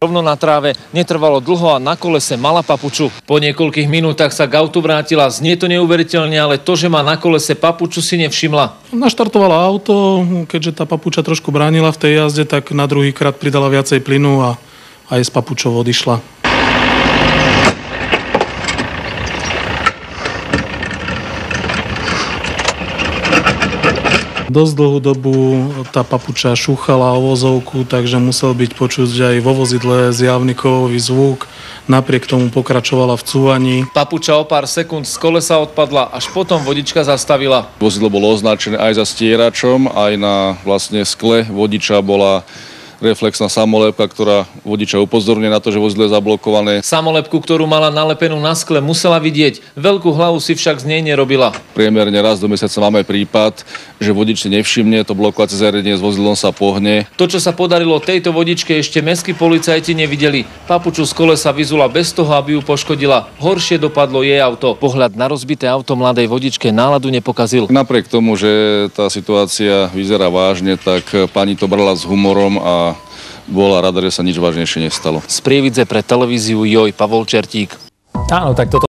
Rovno na tráve, netrvalo dlho a na kolese mala papuču. Po niekoľkých minútach sa k autu vrátila. Znie to neuveriteľne, ale to, že má na kolese papuču, si nevšimla. Naštartovala auto, keďže tá papuča trošku bránila v tej jazde, tak na druhý krát pridala viacej plynu a aj s papučou odišla. Dosť dlhú dobu tá papuča šúchala o vozovku, takže musel byť počuť aj vo vozidle zjavný kovový zvuk. Napriek tomu pokračovala v cúvaní. Papuča o pár sekúnd z kolesa odpadla, až potom vodička zastavila. Vozidlo bolo označené aj za stieračom, aj na vlastne skle vodiča bola reflexná samolepka, ktorá vodiča upozorňuje na to, že vozidlo je zablokované. Samolepku, ktorú mala nalepenú na skle, musela vidieť. Veľkú hlavu si však z nej nerobila. Priemerne raz do mesiaca máme prípad, že vodič si nevšimne, to blokovacie zariadenie s vozidlom sa pohne. To, čo sa podarilo tejto vodičke, ešte mestskí policajti nevideli. Papuču z kolesa vyzula bez toho, aby ju poškodila. Horšie dopadlo jej auto. Pohľad na rozbité auto mladej vodičke náladu nepokazil. Napriek tomu, že tá situácia vyzerá vážne, tak pani to brala s humorom a bola rada, že sa nič vážnejšie nestalo. Z Prievidze pre televíziu Joj Pavol Čertík. Áno, tak toto